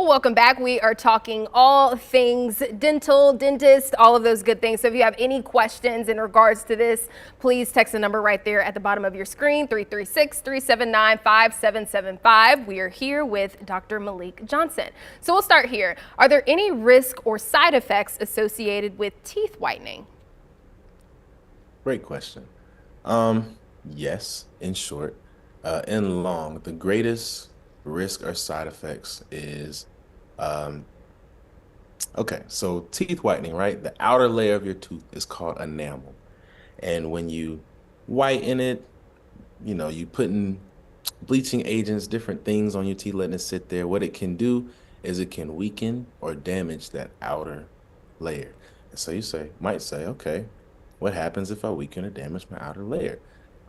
Well, welcome back. We are talking all things dental, dentist, all of those good things. So if you have any questions in regards to this, please text the number right there at the bottom of your screen, 336-379-5775. We are here with Dr. Malik Johnson. So we'll start here. Are there any risk or side effects associated with teeth whitening? Great question. Yes, in short. In long, the greatest risk or side effects is, um, okay, so teeth whitening, right? The outer layer of your tooth is called enamel. And when you whiten it, you put in bleaching agents, different things on your teeth, letting it sit there. What it can do is it can weaken or damage that outer layer. And so might say, okay, what happens if I weaken or damage my outer layer?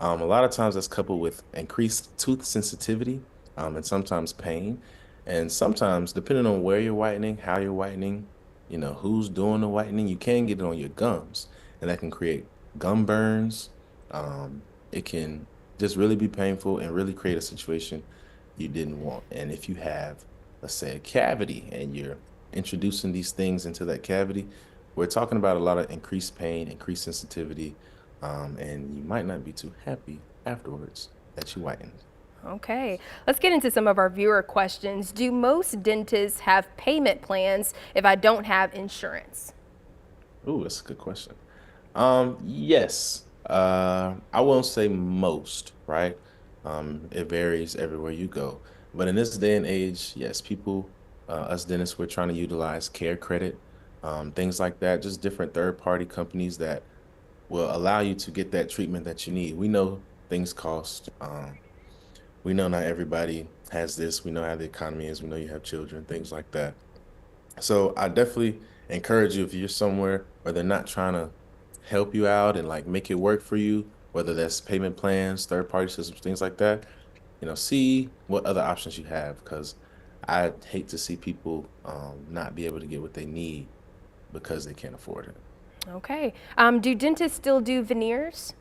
A lot of times that's coupled with increased tooth sensitivity, and sometimes pain. And sometimes, depending on where you're whitening, how you're whitening, who's doing the whitening, you can get it on your gums, and that can create gum burns. It can just really be painful and really create a situation you didn't want. And if you have, let's say, a cavity and you're introducing these things into that cavity, we're talking about a lot of increased pain, increased sensitivity, and you might not be too happy afterwards that you whitened. Okay, let's get into some of our viewer questions. Do most dentists have payment plans if I don't have insurance? Ooh, that's a good question. Yes. I won't say most, right? It varies everywhere you go. But in this day and age, yes, people, us dentists, we're trying to utilize care credit, things like that, just different third-party companies that will allow you to get that treatment that you need. We know things cost. We know not everybody has this. We know how the economy is. We know you have children, things like that. So I definitely encourage you if you're somewhere where they're not trying to help you out and like make it work for you, whether that's payment plans, third party systems, things like that, see what other options you have because I hate to see people not be able to get what they need because they can't afford it. Okay, do dentists still do veneers?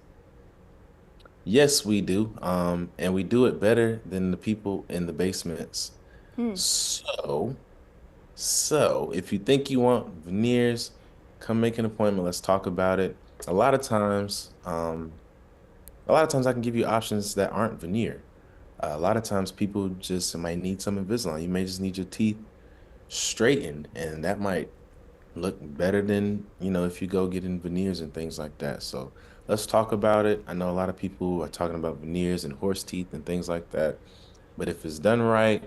Yes, we do. And we do it better than the people in the basements. Hmm. So So, if you think you want veneers, come make an appointment. Let's talk about it. A lot of times, um, a lot of times I can give you options that aren't veneer. A lot of times people just might need some Invisalign. You may just need your teeth straightened, and that might look better than, if you go getting veneers and things like that. So let's talk about it. I know a lot of people are talking about veneers and horse teeth and things like that, but if it's done right,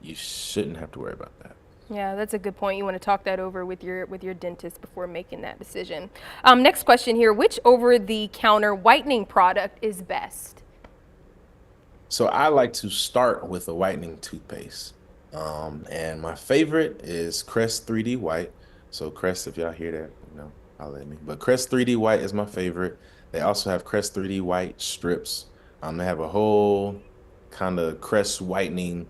you shouldn't have to worry about that. Yeah, that's a good point. You want to talk that over with your dentist before making that decision. Next question here: which over-the-counter whitening product is best? So I like to start with a whitening toothpaste. And my favorite is Crest 3D White. So Crest, if y'all hear that, holler at me. But Crest 3D White is my favorite. They also have Crest 3D White strips. They have a whole kind of Crest whitening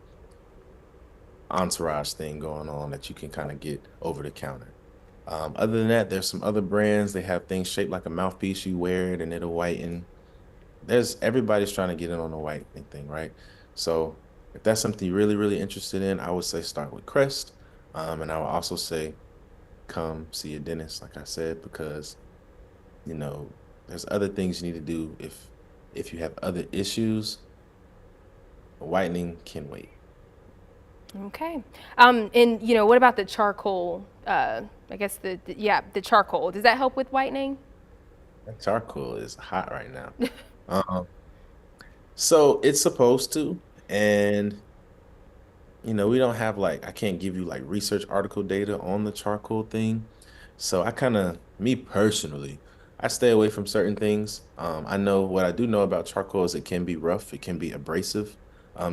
entourage thing going on that you can kind of get over the counter. Other than that, there's some other brands. They have things shaped like a mouthpiece. You wear it and it'll whiten. There's everybody's trying to get in on the whitening thing, right? So if that's something you're really, really interested in, I would say start with Crest. And I would also say come see a dentist, like I said, because you know there's other things you need to do if you have other issues. Whitening can wait. Okay. And what about the charcoal? I guess yeah, the charcoal. Does that help with whitening? That charcoal is hot right now. Um, so it's supposed to, and we don't have like I can't give you like research article data on the charcoal thing. So me personally, I stay away from certain things. I know what I do know about charcoal is it can be rough, it can be abrasive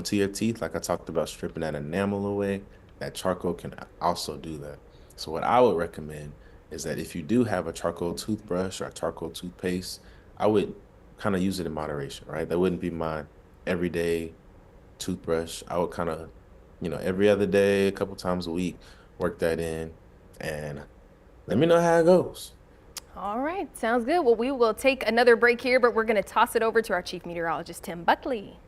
to your teeth. Like I talked about stripping that enamel away, that charcoal can also do that. So what I would recommend is that if you do have a charcoal toothbrush or a charcoal toothpaste, I would kind of use it in moderation, right? That wouldn't be my everyday toothbrush. I would kind of, every other day, a couple times a week, work that in and let me know how it goes. All right, sounds good. Well, we will take another break here, but we're going to toss it over to our chief meteorologist, Tim Buckley.